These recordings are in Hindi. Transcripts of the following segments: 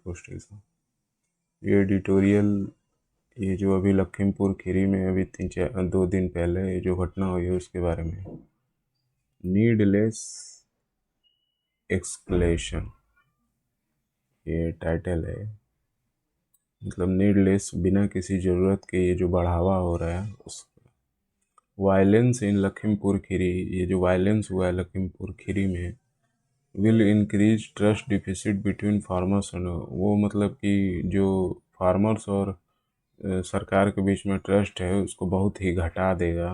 पोस्टल का। ये एडिटोरियल, ये जो अभी लखीमपुर खीरी में अभी 2 दिन पहले ये जो घटना हुई है उसके बारे में। नीडलेस एक्सक्लेशन ये टाइटल है। मतलब नीडलेस, बिना किसी ज़रूरत के ये जो बढ़ावा हो रहा है उस वायलेंस इन लखीमपुर खीरी, ये जो वायलेंस हुआ है लखीमपुर खीरी में, will increase trust deficit between farmers and, वो मतलब कि जो फार्मर्स और सरकार के बीच में ट्रस्ट है उसको बहुत ही घटा देगा।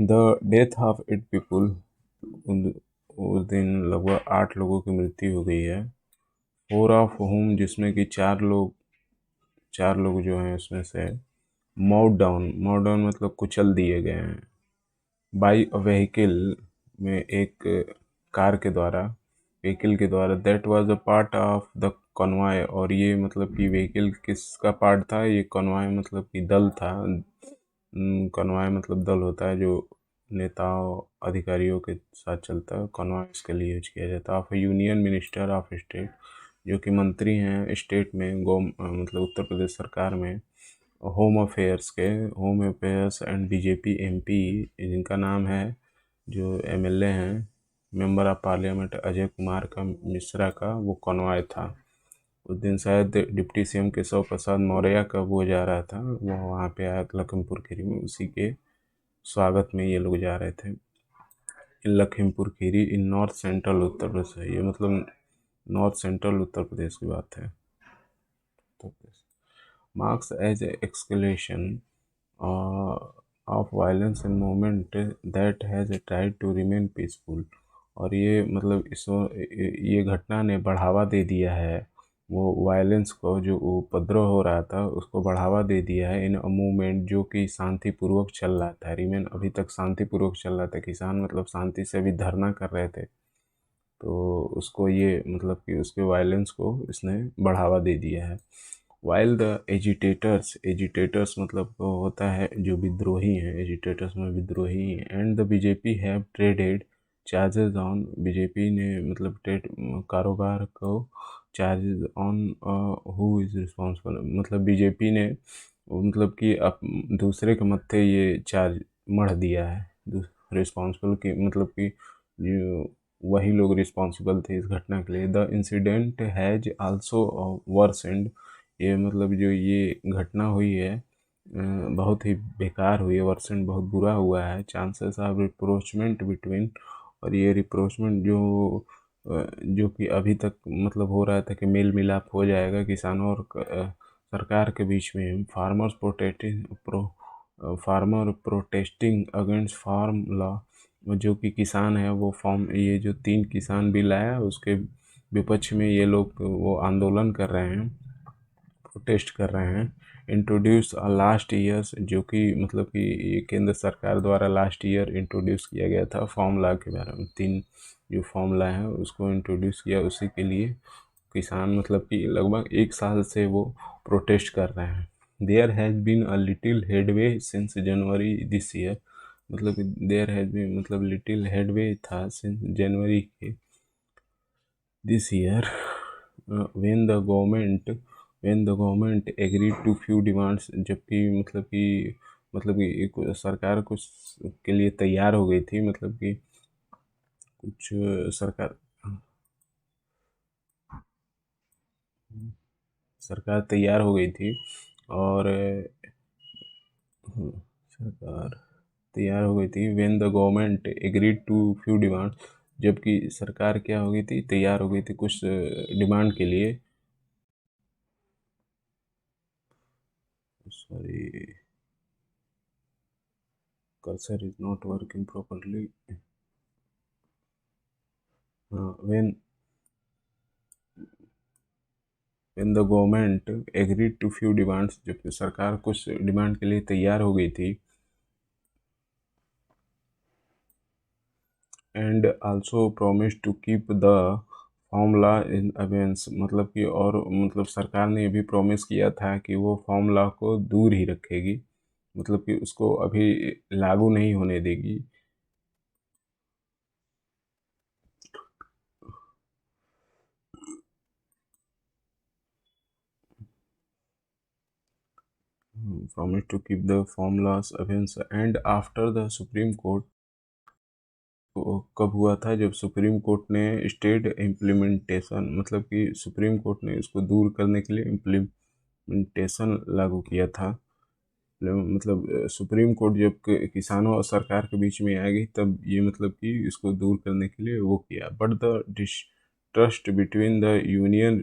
द डेथ ऑफ 8 पीपल, उस दिन लगभग 8 लोगों की मृत्यु हो गई है। 4 ऑफ होम, जिसमें कि 4 लोग जो हैं उसमें से माउड डाउन मतलब कुचल दिए गए हैं। बाई अ व्हीकल, में एक कार के द्वारा, व्हीकल के द्वारा। That was a part of the convoy, और ये मतलब कि व्हीकल किसका पार्ट था, ये कॉन्वॉय मतलब कि दल था। कॉन्वॉय मतलब दल होता है जो नेताओं अधिकारियों के साथ चलता है, कॉन्वॉय इसके लिए यूज किया जाता है। Of union minister of state, जो कि मंत्री हैं स्टेट में, मतलब उत्तर प्रदेश सरकार में, home affairs and BJP MP, जिनका नाम है, जो एमएलए हैं, member of parliament Ajay Kumar का मिश्रा का वो कॉन्वॉय था। उस दिन शायद डिप्टी सीएम केशव प्रसाद मौर्य का वो जा रहा था, वो वहाँ पे आया लखीमपुर खीरी में, उसी के स्वागत में ये लोग जा रहे थे। लखीमपुर खीरी इन नॉर्थ सेंट्रल उत्तर प्रदेश है, ये मतलब नॉर्थ सेंट्रल उत्तर प्रदेश की बात है। Uttar Pradesh marks as escalation of violence in movement that has tried to remain peaceful, और ये मतलब ये घटना ने बढ़ावा दे दिया है वो वायलेंस को, जो उपद्रव हो रहा था उसको बढ़ावा दे दिया है इन अ मूवमेंट जो कि शांतिपूर्वक चल रहा था। रिमेन अभी तक शांतिपूर्वक चल रहा था, किसान मतलब शांति से अभी धरना कर रहे थे, तो उसको ये मतलब कि उसके वायलेंस को इसने बढ़ावा दे दिया है। वाइल द एजिटेटर्स मतलब वो होता है जो विद्रोही हैं, एजिटेटर्स में विद्रोही हैं, and the BJP have traded charges on, BJP ने मतलब ट्रेड कारोबार को charges on who is responsible, मतलब बीजेपी ने मतलब कि दूसरे के मत्थे ये चार्ज मढ़ दिया है, रिस्पॉन्सिबल की मतलब कि वही लोग रिस्पॉन्सिबल थे इस घटना के लिए। द इंसिडेंट हैज आल्सो वर्सेंड, ये मतलब जो ये घटना हुई है बहुत ही बेकार हुई है, वर्सेंड बहुत बुरा हुआ है। चांसेस ऑफ रिप्रोचमेंट बिटवीन, और ये रिप्रोचमेंट जो कि अभी तक मतलब हो रहा था कि मेल मिलाप हो जाएगा किसानों और सरकार के बीच में। Farmer protesting against farm law, जो कि किसान है वो ये जो 3 किसान बिल आया उसके विपक्ष में ये लोग वो आंदोलन कर रहे हैं, प्रोटेस्ट कर रहे हैं। इंट्रोड्यूस लास्ट ईयर्स, जो कि मतलब कि ये केंद्र सरकार द्वारा लास्ट ईयर इंट्रोड्यूस किया गया था फॉर्मूला के बारे में, 3 जो फॉर्मूला है उसको इंट्रोड्यूस किया, उसी के लिए किसान मतलब कि लगभग 1 साल से वो प्रोटेस्ट कर रहे हैं। There has been a little headway since January this year, मतलब देयर हैज़ बीन मतलब लिटिल हेडवे था सिंस जनवरी के this year, when the government agreed to few demands, जबकि मतलब कि एक सरकार कुछ के लिए तैयार हो गई थी, मतलब कि कुछ सरकार तैयार हो गई थी, और सरकार तैयार हो गई थी। When the government agreed to few demand, जबकि सरकार क्या हो गई थी, तैयार हो गई थी कुछ डिमांड के लिए। Sorry, cursor is not working properly. When when the government agreed to few demands, जबकि सरकार कुछ डिमांड के लिए तैयार हो गई थी। And also promise to keep the formula in abeyance, मतलब कि और मतलब सरकार ने ये भी प्रॉमिस किया था कि वो फॉर्मूला को दूर ही रखेगी, मतलब कि उसको अभी लागू नहीं होने देगी। promised to keep the formulas offense and after the Supreme Court कब हुआ था जब सुप्रीम कोर्ट ने स्टेट इम्प्लीमेंटेशन मतलब कि सुप्रीम कोर्ट ने इसको दूर करने के लिए इम्प्लीमेंटेशन लागू किया था। मतलब सुप्रीम कोर्ट जब किसानों और सरकार के बीच में आ गई तब ये मतलब कि इसको दूर करने के लिए वो किया। But the trust between the union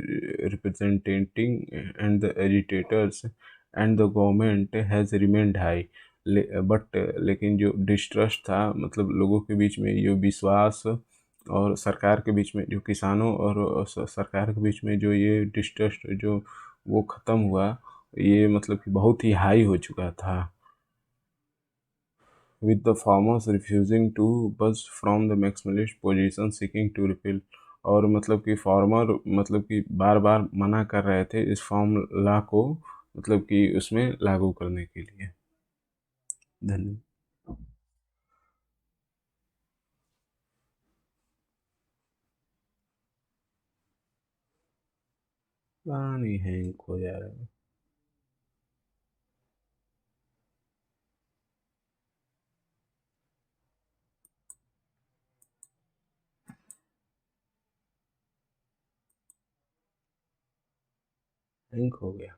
representing and the agitators and the government has remained high. But लेकिन जो डिस्ट्रस्ट था मतलब लोगों के बीच में जो विश्वास और सरकार के बीच में जो किसानों और सरकार के बीच में जो ये डिस्ट्रस्ट जो वो ख़त्म हुआ, ये मतलब कि बहुत ही हाई हो चुका था। with the farmers refusing to budge from the maximalist position seeking to repeal। और मतलब कि फार्मर मतलब कि बार बार मना कर रहे थे इस फॉर्मूला को मतलब कि उसमें लागू करने के लिए। धन्यवाद। पानी हैंग हो जा रहा है। हैंग हो गया।